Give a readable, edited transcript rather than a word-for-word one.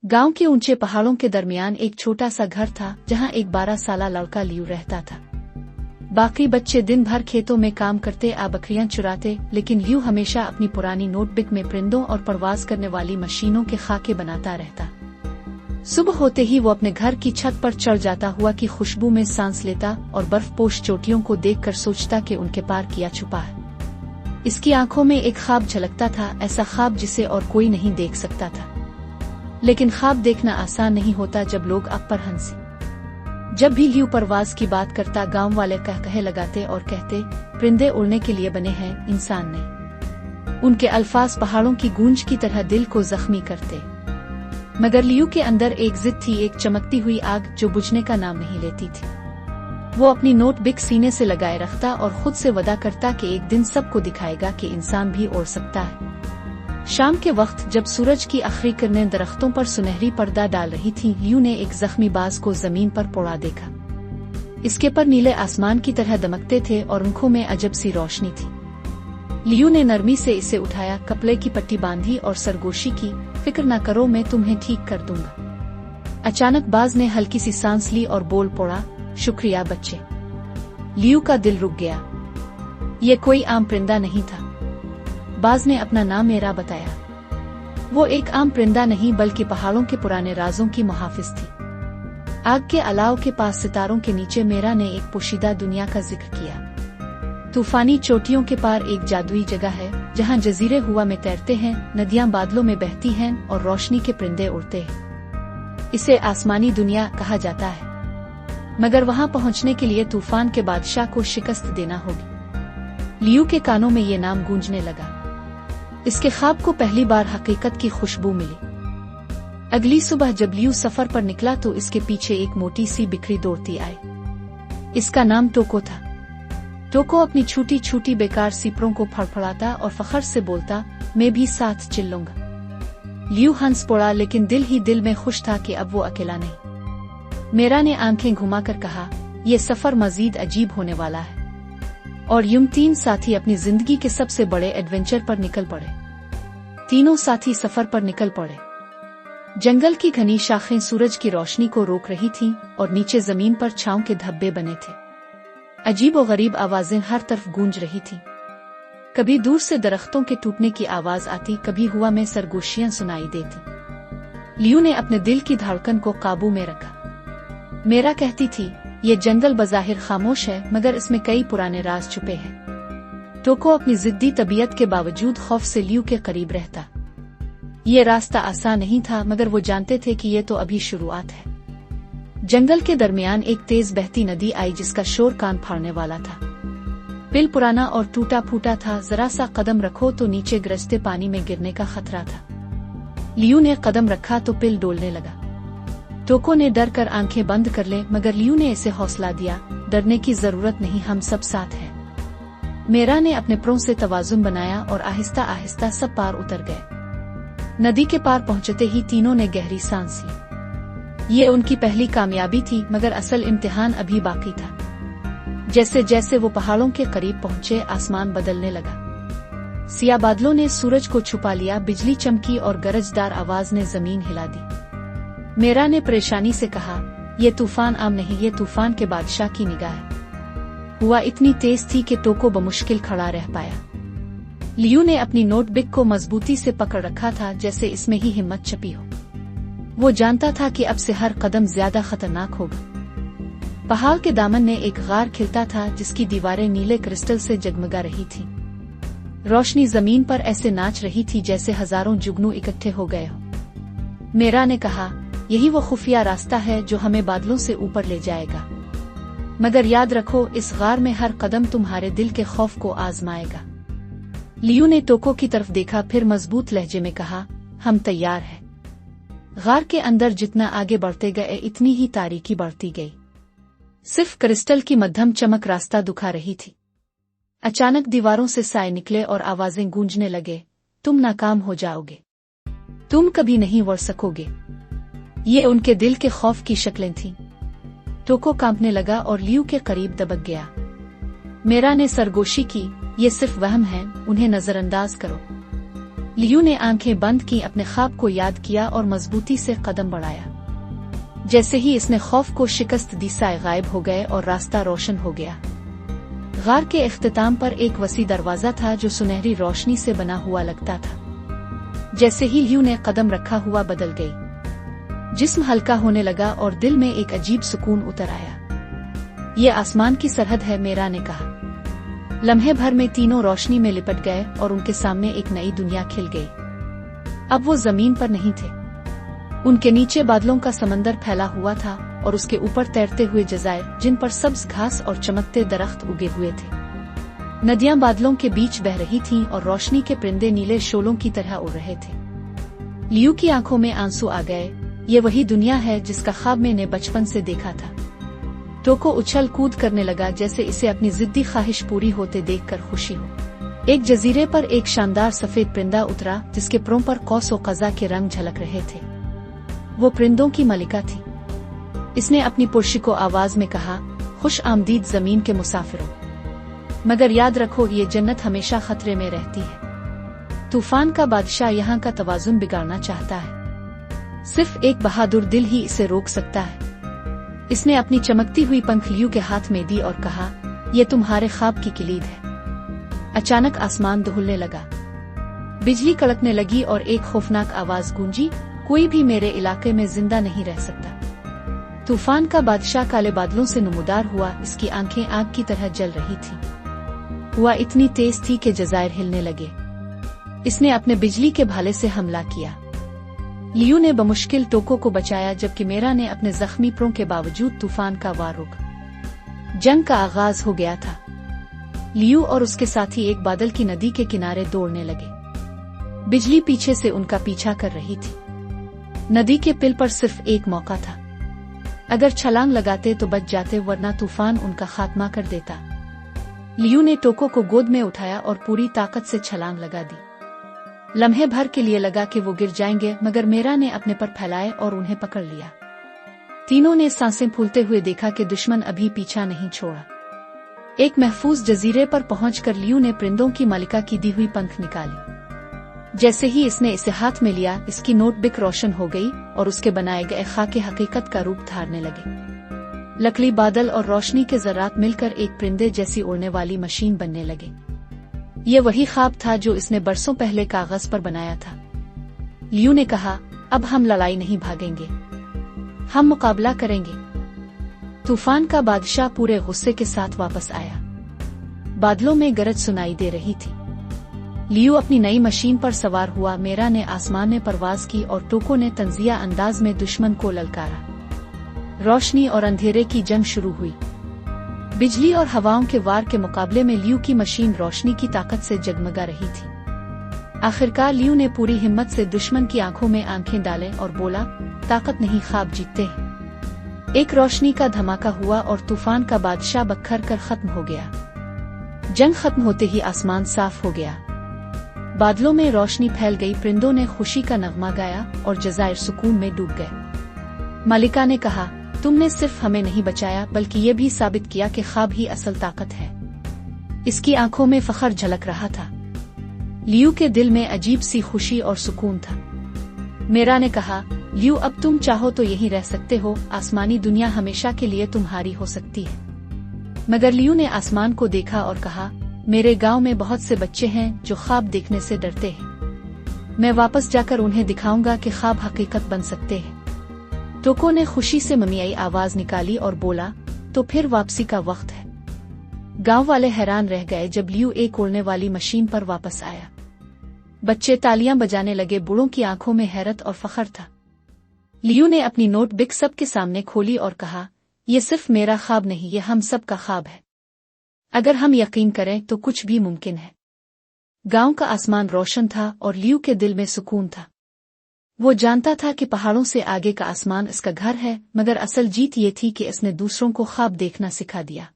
गांव के ऊंचे पहाड़ों के दरमियान एक छोटा सा घर था जहां एक 12 साला लड़का लियू रहता था। बाकी बच्चे दिन भर खेतों में काम करते बकरियां चुराते, लेकिन लियू हमेशा अपनी पुरानी नोटबुक में परिंदों और परवाज करने वाली मशीनों के खाके बनाता रहता। सुबह होते ही वो अपने घर की छत पर चढ़ जाता हुआ की खुशबू में सांस लेता और बर्फपोश चोटियों को देखकर सोचता कि उनके पार किया छुपा है। इसकी आंखों में एक ख्वाब झलकता था, ऐसा ख्वाब जिसे और कोई नहीं देख सकता था। लेकिन ख्वाब देखना आसान नहीं होता जब लोग आप पर हंसे। जब भी लियू परवाज की बात करता, गांव वाले कहे लगाते और कहते, परिंदे उड़ने के लिए बने हैं, इंसान नहीं। उनके अल्फाज पहाड़ों की गूंज की तरह दिल को जख्मी करते। मगर लियू के अंदर एक जिद थी, एक चमकती हुई आग जो बुझने का नाम नहीं लेती थी। वो अपनी नोटबुक सीने से लगाए रखता और खुद से वादा करता कि एक दिन सबको दिखाएगा कि इंसान भी उड़ सकता है। शाम के वक्त जब सूरज की आखिरी किरणें दरख्तों पर सुनहरी पर्दा डाल रही थीं, लियू ने एक जख्मी बाज को जमीन पर पड़ा देखा। इसके पर नीले आसमान की तरह दमकते थे और आंखों में अजब सी रोशनी थी। लियू ने नरमी से इसे उठाया, कपड़े की पट्टी बांधी और सरगोशी की, फिक्र न करो, मैं तुम्हें ठीक कर दूंगा। अचानक बाज ने हल्की सी सांस ली और बोल पड़ा, शुक्रिया बच्चे। लियू का दिल रुक गया। ये कोई आम परिंदा नहीं था। बाज ने अपना नाम मेरा बताया। वो एक आम परिंदा नहीं बल्कि पहाड़ों के पुराने राजों की मुहाफिज थी। आग के अलाव के पास सितारों के नीचे मेरा ने एक पोशीदा दुनिया का जिक्र किया। तूफानी चोटियों के पार एक जादुई जगह है जहां जजीरे हुआ में तैरते हैं, नदियां बादलों में बहती हैं और रोशनी के परिंदे उड़ते हैं। इसे आसमानी दुनिया कहा जाता है, मगर वहां पहुंचने के लिए तूफान के बादशाह को शिकस्त देना होगी। लियू के कानों में ये नाम गूंजने लगा। इसके ख्वाब को पहली बार हकीकत की खुशबू मिली। अगली सुबह जब लियू सफर पर निकला तो इसके पीछे एक मोटी सी बिखरी दौड़ती आई। इसका नाम टोको था। टोको अपनी छोटी छोटी बेकार सिपरों को फड़फड़ाता और फखर से बोलता, मैं भी साथ चिल्लूंगा। लियू हंस पड़ा, लेकिन दिल ही दिल में खुश था कि अब वो अकेला नहीं। मेरा ने आंखें घुमाकर कहा, यह सफर मजीद अजीब होने वाला है। और यूं तीन साथी अपनी जिंदगी के सबसे बड़े एडवेंचर पर निकल पड़े। तीनों साथी सफर पर निकल पड़े। जंगल की घनी शाखें सूरज की रोशनी को रोक रही थीं और नीचे जमीन पर छांव के धब्बे बने थे। अजीब और गरीब आवाजें हर तरफ गूंज रही थीं। कभी दूर से दरख्तों के टूटने की आवाज आती, कभी हवा में सरगोशियां सुनाई देती। लियू ने अपने दिल की धड़कन को काबू में रखा। मेरा कहती थी, ये जंगल बज़ाहिर खामोश है मगर इसमें कई पुराने राज छुपे हैं। टोको अपनी जिद्दी तबीयत के बावजूद खौफ से लियू के करीब रहता। ये रास्ता आसान नहीं था, मगर वो जानते थे कि ये तो अभी शुरुआत है। जंगल के दरमियान एक तेज बहती नदी आई जिसका शोर कान फाड़ने वाला था। पिल पुराना और टूटा फूटा था, जरा सा कदम रखो तो नीचे गरजते पानी में गिरने का खतरा था। लियू ने कदम रखा तो पिल डोलने लगा। टोको ने डर कर आंखें बंद कर ले, मगर लियू ने इसे हौसला दिया, डरने की जरूरत नहीं, हम सब साथ हैं। मेरा ने अपने प्रों से तवाजुन बनाया और आहिस्ता आहिस्ता सब पार उतर गए। नदी के पार पहुंचते ही तीनों ने गहरी सांस ली। ये उनकी पहली कामयाबी थी, मगर असल इम्तिहान अभी बाकी था। जैसे जैसे वो पहाड़ों के करीब पहुंचे, आसमान बदलने लगा। सिया बादलों ने सूरज को छुपा लिया, बिजली चमकी और गरजदार आवाज ने जमीन हिला दी। मेरा ने परेशानी से कहा, ये तूफान आम नहीं, ये तूफान के बादशाह की निगाह। हुआ इतनी तेज थी कि टोको बमुश्किल खड़ा रह पाया। लियू ने अपनी नोटबुक को मजबूती से पकड़ रखा था, जैसे इसमें ही हिम्मत छपी हो। वो जानता था कि अब से हर कदम ज्यादा खतरनाक होगा। पहाड़ के दामन में एक गार खिलता था जिसकी दीवारें नीले क्रिस्टल से जगमगा रही थी। रोशनी जमीन पर ऐसे नाच रही थी जैसे हजारों जुगनू इकट्ठे हो गए हो। मेरा ने कहा, यही वो खुफिया रास्ता है जो हमें बादलों से ऊपर ले जाएगा। मगर याद रखो, इस गार में हर कदम तुम्हारे दिल के खौफ को आजमाएगा। लियू ने टोको की तरफ देखा, फिर मजबूत लहजे में कहा, हम तैयार हैं। गार के अंदर जितना आगे बढ़ते गए इतनी ही तारीकी बढ़ती गई। सिर्फ क्रिस्टल की मध्यम चमक रास्ता दुखा रही थी। अचानक दीवारों से साए निकले और आवाजें गूंजने लगे, तुम नाकाम हो जाओगे, तुम कभी नहीं बढ़ सकोगे। ये उनके दिल के खौफ की शक्लें थीं। टोको कांपने लगा और लियू के करीब दबक गया। मेरा ने सरगोशी की, ये सिर्फ वहम है, उन्हें नजरअंदाज करो। लियू ने आंखें बंद की, अपने ख्वाब को याद किया और मजबूती से कदम बढ़ाया। जैसे ही इसने खौफ को शिकस्त दी, साए गायब हो गए और रास्ता रोशन हो गया। गार के इख्तिताम पर एक वसी दरवाजा था जो सुनहरी रोशनी से बना हुआ लगता था। जैसे ही लियू ने कदम रखा, हुआ बदल गई। जिस्म हल्का होने लगा और दिल में एक अजीब सुकून उतर आया। ये आसमान की सरहद है, मेरा ने कहा। लम्हे भर में तीनों रोशनी में लिपट गए और उनके सामने एक नई दुनिया खिल गई। अब वो जमीन पर नहीं थे। उनके नीचे बादलों का समंदर फैला हुआ था और उसके ऊपर तैरते हुए जज़ायर, जिन पर सब्ज घास और चमकते दरख्त उगे हुए थे। नदियां बादलों के बीच बह रही थीं और रोशनी के परिंदे नीले शोलों की तरह उड़ रहे थे। लियू की आंखों में आंसू आ गए। ये वही दुनिया है जिसका ख्वाब मैंने बचपन से देखा था। टोको उछल कूद करने लगा, जैसे इसे अपनी जिद्दी ख्वाहिश पूरी होते देखकर खुशी हो। एक जजीरे पर एक शानदार सफेद परिंदा उतरा, जिसके परों पर कौस व कज़ा के रंग झलक रहे थे। वो परिंदों की मलिका थी। इसने अपनी पुरशिको आवाज में कहा, खुश आमदीद जमीन के मुसाफिरों, मगर याद रखो ये जन्नत हमेशा खतरे में रहती है। तूफान का बादशाह यहाँ का तवाजुन बिगाड़ना चाहता है। सिर्फ एक बहादुर दिल ही इसे रोक सकता है। इसने अपनी चमकती हुई पंख लियू के हाथ में दी और कहा, यह तुम्हारे ख्वाब की किलीद है। अचानक आसमान दुहलने लगा, बिजली कड़कने लगी और एक खौफनाक आवाज गूंजी, कोई भी मेरे इलाके में जिंदा नहीं रह सकता। तूफान का बादशाह काले बादलों से नमूदार हुआ। इसकी आंखें आग की तरह जल रही थीं। हुआ इतनी तेज थी कि जज़ायर हिलने लगे। इसने अपने बिजली के भाले से हमला किया। लियू ने बमुश्किल टोको को बचाया, जबकि मेरा ने अपने जख्मी परों के बावजूद तूफान का वार रोका। जंग का आगाज हो गया था। लियू और उसके साथी एक बादल की नदी के किनारे दौड़ने लगे। बिजली पीछे से उनका पीछा कर रही थी। नदी के पिल पर सिर्फ एक मौका था। अगर छलांग लगाते तो बच जाते, वरना तूफान उनका खात्मा कर देता। लियू ने टोको को गोद में उठाया और पूरी ताकत से छलांग लगा दी। लम्हे भर के लिए लगा कि वो गिर जाएंगे, मगर मेरा ने अपने पर फैलाए और उन्हें पकड़ लिया। तीनों ने सांसें फूलते हुए देखा कि दुश्मन अभी पीछा नहीं छोड़ा। एक महफूज जजीरे पर पहुंचकर लियू ने परिंदों की मालिका की दी हुई पंख निकाली। जैसे ही इसने इसे हाथ में लिया, इसकी नोटबुक रोशन हो गई और उसके बनाए गए खाके हकीकत का रूप धारने लगे। लकड़ी, बादल और रोशनी के ज़रात मिलकर एक परिंदे जैसी उड़ने वाली मशीन बनने लगे। ये वही ख्वाब था जो इसने बरसों पहले कागज पर बनाया था। लियू ने कहा, अब हम लड़ाई नहीं भागेंगे, हम मुकाबला करेंगे। तूफान का बादशाह पूरे गुस्से के साथ वापस आया। बादलों में गरज सुनाई दे रही थी। लियू अपनी नई मशीन पर सवार हुआ। मेरा ने आसमान में परवाज की और टोको ने तंजिया अंदाज में दुश्मन को ललकारा। रोशनी और अंधेरे की जंग शुरू हुई। बिजली और हवाओं के वार के मुकाबले में लियू की मशीन रोशनी की ताकत से जगमगा रही थी। आखिरकार लियू ने पूरी हिम्मत से दुश्मन की आंखों में आंखें डाले और बोला, ताकत नहीं, ख्वाब जीतते हैं। एक रोशनी का धमाका हुआ और तूफान का बादशाह बखर कर खत्म हो गया। जंग खत्म होते ही आसमान साफ हो गया। बादलों में रोशनी फैल गई। परिंदों ने खुशी का नगमा गाया और जज़ायर सुकून में डूब गए। मलिका ने कहा, तुमने सिर्फ हमें नहीं बचाया, बल्कि ये भी साबित किया कि ख्वाब ही असल ताकत है। इसकी आंखों में फख्र झलक रहा था। लियू के दिल में अजीब सी खुशी और सुकून था। मेरा ने कहा, लियू, अब तुम चाहो तो यहीं रह सकते हो। आसमानी दुनिया हमेशा के लिए तुम्हारी हो सकती है। मगर लियू ने आसमान को देखा और कहा, मेरे गांव में बहुत से बच्चे हैं जो ख्वाब देखने से डरते हैं। मैं वापस जाकर उन्हें दिखाऊंगा कि ख्वाब हकीकत बन सकते हैं। टोको ने खुशी से ममियाई आवाज निकाली और बोला, तो फिर वापसी का वक्त है। गांव वाले हैरान रह गए जब लियू एक उड़ने वाली मशीन पर वापस आया। बच्चे तालियां बजाने लगे। बूढ़ों की आंखों में हैरत और फख्र था। लियू ने अपनी नोटबुक सबके सामने खोली और कहा, यह सिर्फ मेरा ख्वाब नहीं, ये हम सब का ख्वाब है। अगर हम यकीन करें तो कुछ भी मुमकिन है। गांव का आसमान रोशन था और लियू के दिल में सुकून था। वो जानता था कि पहाड़ों से आगे का आसमान इसका घर है, मगर असल जीत ये थी कि इसने दूसरों को ख्वाब देखना सिखा दिया।